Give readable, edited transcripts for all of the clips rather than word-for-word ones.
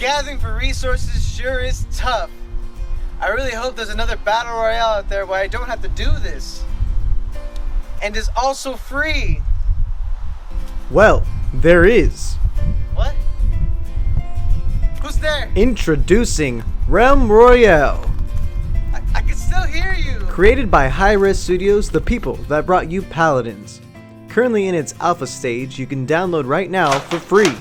gathering for resources sure is tough. I really hope there's another Battle Royale out there where I don't have to do this. And is also free. Well, there is. What? Who's there? Introducing REALM ROYALE. I can still hear you. Created by Hi-Res Studios, the people that brought you Paladins. Currently in its alpha stage, you can download right now for free.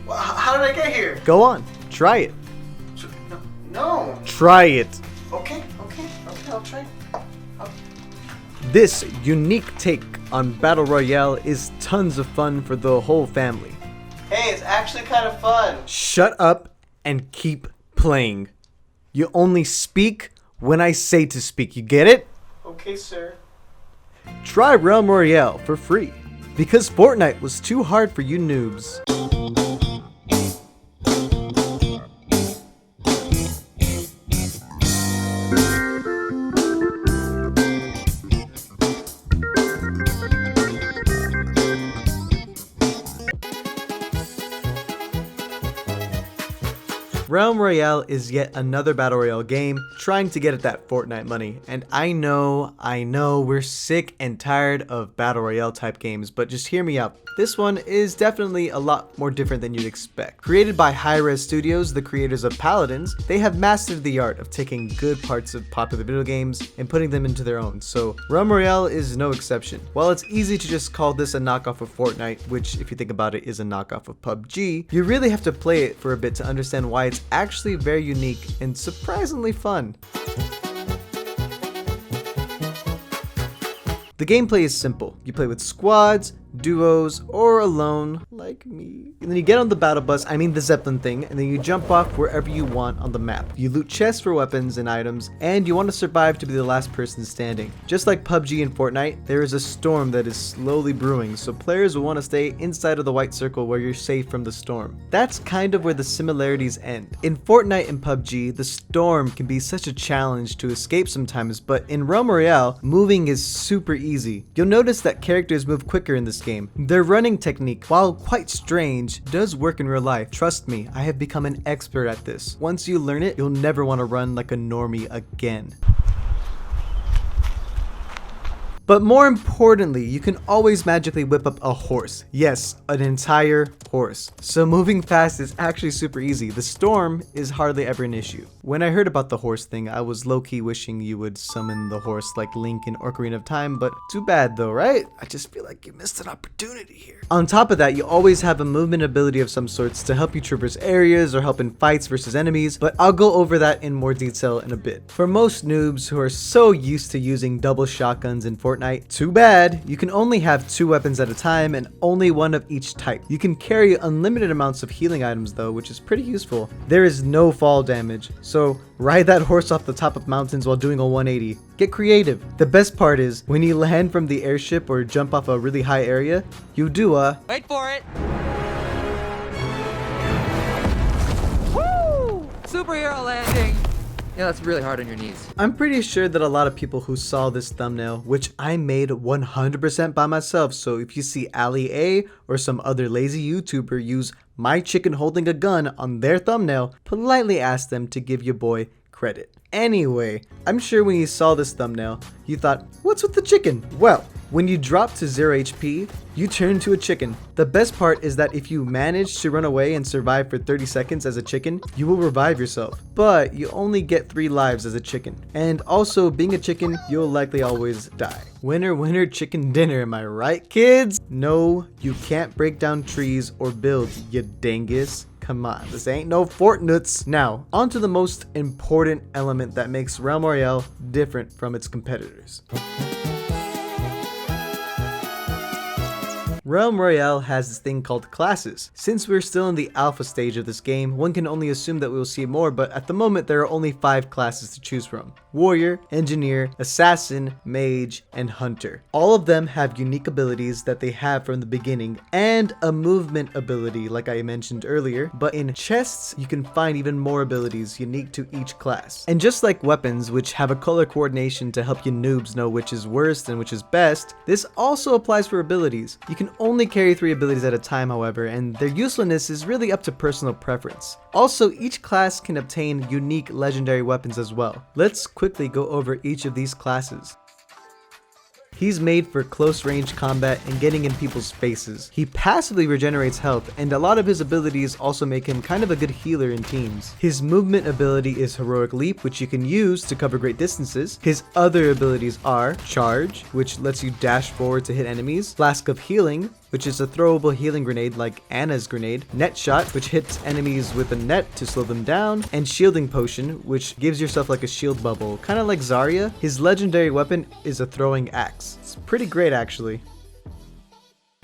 How did I get here? Go on, try it. No. Try it. Okay, I'll try. This unique take on Battle Royale is tons of fun for the whole family. Hey, it's actually kind of fun. Shut up and keep playing. You only speak when I say to speak, you get it? Okay, sir. Try REALM ROYALE for free, because Fortnite was too hard for you noobs. REALM ROYALE is yet another Battle Royale game trying to get at that Fortnite money. And I know, we're sick and tired of Battle Royale type games, but just hear me out. This one is definitely a lot more different than you'd expect. Created by Hi-Res Studios, the creators of Paladins, they have mastered the art of taking good parts of popular video games and putting them into their own. So REALM ROYALE is no exception. While it's easy to just call this a knockoff of Fortnite, which if you think about it is a knockoff of PUBG, you really have to play it for a bit to understand why it's actually very unique and surprisingly fun. The gameplay is simple. You play with squads, duos, or alone, like me. And then you get on the battle bus, I mean the Zeppelin thing, and then you jump off wherever you want on the map. You loot chests for weapons and items, and you want to survive to be the last person standing. Just like PUBG and Fortnite, there is a storm that is slowly brewing, so players will want to stay inside of the white circle where you're safe from the storm. That's kind of where the similarities end. In Fortnite and PUBG, the storm can be such a challenge to escape sometimes, but in REALM ROYALE, moving is super easy. You'll notice that characters move quicker in this game. Their running technique, while quite strange, does work in real life. Trust me, I have become an expert at this. Once you learn it, you'll never want to run like a normie again. But more importantly, you can always magically whip up a horse. Yes, an entire horse. So moving fast is actually super easy. The storm is hardly ever an issue. When I heard about the horse thing, I was low-key wishing you would summon the horse like Link in Ocarina of Time, but too bad though, right? I just feel like you missed an opportunity here. On top of that, you always have a movement ability of some sorts to help you traverse areas or help in fights versus enemies, but I'll go over that in more detail in a bit. For most noobs who are so used to using double shotguns in Fortnite, too bad, you can only have 2 weapons at a time and only one of each type. You can carry unlimited amounts of healing items though, which is pretty useful. There is no fall damage, so ride that horse off the top of mountains while doing a 180. Get creative. The best part is, when you land from the airship or jump off a really high area, you do a... Wait for it! Woo! Superhero landing! Yeah, that's really hard on your knees. I'm pretty sure that a lot of people who saw this thumbnail, which I made 100% by myself, so if you see Ali A or some other lazy YouTuber use my chicken holding a gun on their thumbnail, politely ask them to give your boy credit. Anyway, I'm sure when you saw this thumbnail, you thought, what's with the chicken? Well, when you drop to 0 HP, you turn to a chicken. The best part is that if you manage to run away and survive for 30 seconds as a chicken, you will revive yourself. But you only get 3 lives as a chicken. And also, being a chicken, you'll likely always die. Winner, winner, chicken dinner, am I right, kids? No, you can't break down trees or build, you dingus. Come on, this ain't no Fortnuts. Now, on to the most important element that makes REALM ROYALE different from its competitors. REALM ROYALE has this thing called classes. Since we're still in the alpha stage of this game, one can only assume that we will see more, but at the moment there are only 5 classes to choose from. warrior, engineer, assassin, mage, and hunter. All of them have unique abilities that they have from the beginning and a movement ability like I mentioned earlier, but in chests you can find even more abilities unique to each class. And just like weapons, which have a color coordination to help you noobs know which is worst and which is best, this also applies for abilities. You can only carry 3 abilities at a time, however, and their usefulness is really up to personal preference. Also, each class can obtain unique legendary weapons as well. Let's quickly go over each of these classes. He's made for close range combat and getting in people's faces. He passively regenerates health, and a lot of his abilities also make him kind of a good healer in teams. His movement ability is Heroic Leap, which you can use to cover great distances. His other abilities are Charge, which lets you dash forward to hit enemies, Flask of Healing, which is a throwable healing grenade like Anna's grenade, Net Shot, which hits enemies with a net to slow them down, and Shielding Potion, which gives yourself like a shield bubble, kind of like Zarya. His legendary weapon is a throwing axe. It's pretty great actually.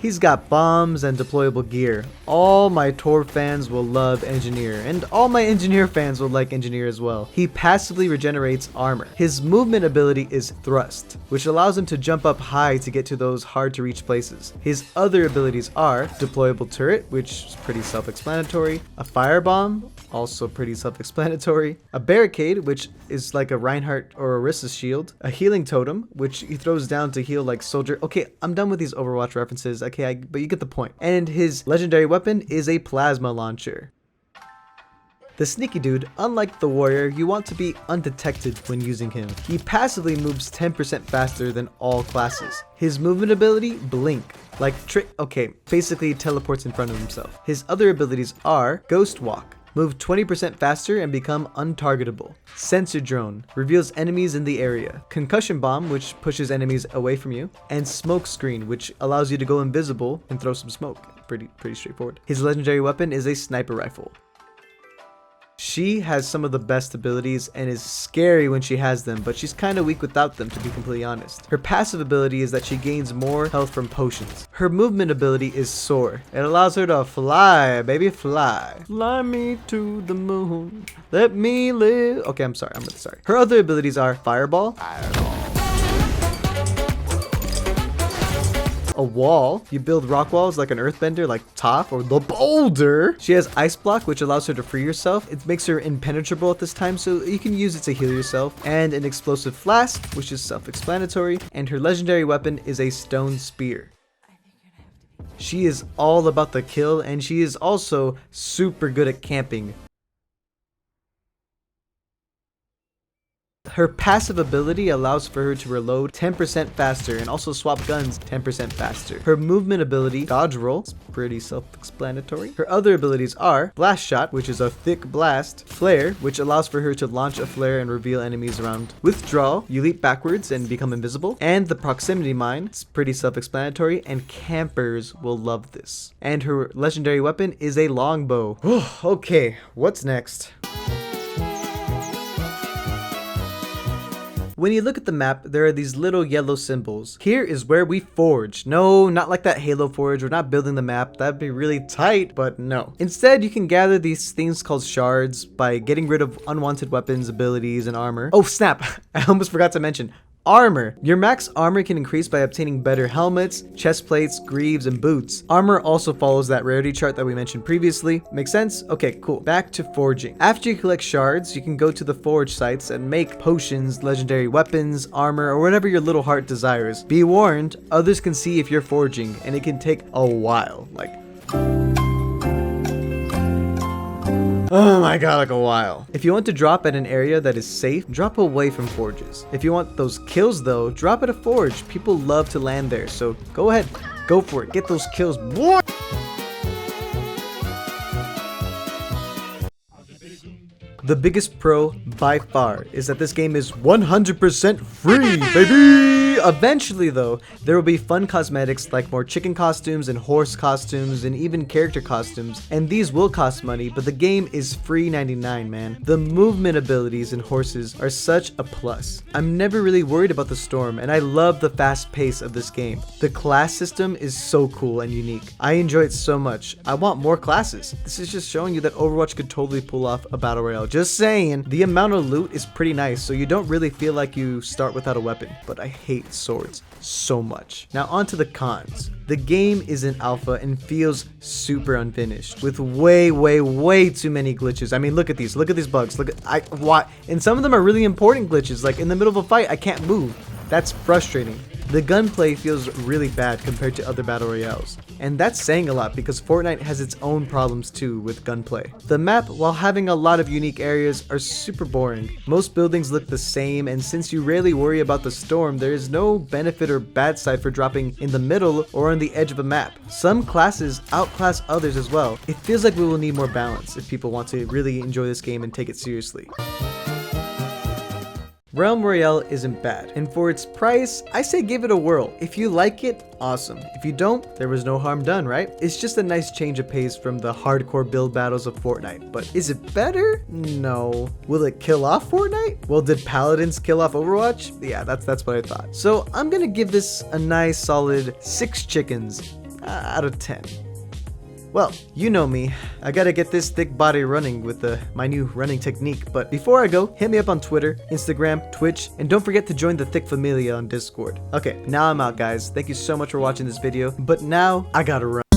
He's got bombs and deployable gear. All my Tor fans will love Engineer, and all my Engineer fans will like Engineer as well. He passively regenerates armor. His movement ability is Thrust, which allows him to jump up high to get to those hard to reach places. His other abilities are Deployable Turret, which is pretty self-explanatory, a Firebomb, also pretty self-explanatory, a Barricade, which is like a Reinhardt or Orisa's shield, a Healing Totem, which he throws down to heal like Soldier. Okay, I'm done with these Overwatch references. Okay, but you get the point. And his legendary weapon is a plasma launcher. The sneaky dude, unlike the warrior, you want to be undetected when using him. He passively moves 10% faster than all classes. His movement ability, Blink. Basically teleports in front of himself. His other abilities are Ghost Walk. Move 20% faster and become untargetable. Sensor Drone reveals enemies in the area. Concussion Bomb, which pushes enemies away from you. And Smoke Screen, which allows you to go invisible and throw some smoke. Pretty straightforward. His legendary weapon is a sniper rifle. She has some of the best abilities and is scary when she has them, but she's kind of weak without them, to be completely honest. Her passive ability is that she gains more health from potions. Her movement ability is Soar. It allows her to fly, baby, fly. Fly me to the moon, let me live. Okay, I'm sorry. Her other abilities are Fireball. A wall. You build rock walls like an earthbender, like Toph or the Boulder. She has Ice Block, which allows her to free yourself. It makes her impenetrable at this time, so you can use it to heal yourself. And an Explosive Flask, which is self-explanatory. And her legendary weapon is a Stone Spear. She is all about the kill, and she is also super good at camping. Her passive ability allows for her to reload 10% faster and also swap guns 10% faster. Her movement ability, Dodge Roll, is pretty self-explanatory. Her other abilities are Blast Shot, which is a thick blast, Flare, which allows for her to launch a flare and reveal enemies around. Withdrawal, you leap backwards and become invisible. And the Proximity Mine, it's pretty self-explanatory, and campers will love this. And her legendary weapon is a longbow. Okay, what's next? When you look at the map, there are these little yellow symbols. Here is where we forge. No, not like that Halo forge. We're not building the map. That'd be really tight, but no. Instead, you can gather these things called shards by getting rid of unwanted weapons, abilities, and armor. Oh snap, I almost forgot to mention. Armor. Your max armor can increase by obtaining better helmets, chest plates, greaves, and boots. Armor also follows that rarity chart that we mentioned previously. Make sense? Okay, cool. Back to forging. After you collect shards, you can go to the forge sites and make potions, legendary weapons, armor, or whatever your little heart desires. Be warned, others can see if you're forging, and it can take a while. Oh my god, like a while. If you want to drop at an area that is safe, drop away from forges. If you want those kills though, drop at a forge. People love to land there, so go ahead, go for it. Get those kills, boy! The biggest pro by far is that this game is 100% free, baby! Eventually though, there will be fun cosmetics like more chicken costumes and horse costumes and even character costumes, and these will cost money, but the game is free 99, man. The movement abilities in horses are such a plus. I'm never really worried about the storm, and I love the fast pace of this game. The class system is so cool and unique. I enjoy it so much. I want more classes. This is just showing you that Overwatch could totally pull off a battle royale. Just saying. The amount of loot is pretty nice, so you don't really feel like you start without a weapon, but I hate swords so much. Now on to the cons. The game is in alpha and feels super unfinished with way too many glitches. I mean, look at these bugs. And some of them are really important glitches, like in the middle of a fight I can't move. That's frustrating. The gunplay feels really bad compared to other battle royales, and that's saying a lot because Fortnite has its own problems too with gunplay. The map, while having a lot of unique areas, are super boring. Most buildings look the same, and since you rarely worry about the storm, there is no benefit or bad side for dropping in the middle or on the edge of a map. Some classes outclass others as well. It feels like we will need more balance if people want to really enjoy this game and take it seriously. Realm Royale isn't bad, and for its price, I say give it a whirl. If you like it, awesome. If you don't, there was no harm done, right? It's just a nice change of pace from the hardcore build battles of Fortnite. But is it better? No. Will it kill off Fortnite? Well, did Paladins kill off Overwatch? Yeah, that's what I thought. So I'm gonna give this a nice solid 6 chickens out of 10. Well, you know me, I gotta get this thick body running with my new running technique, but before I go, hit me up on Twitter, Instagram, Twitch, and don't forget to join the Thick Familia on Discord. Okay, now I'm out guys, thank you so much for watching this video, but now I gotta run.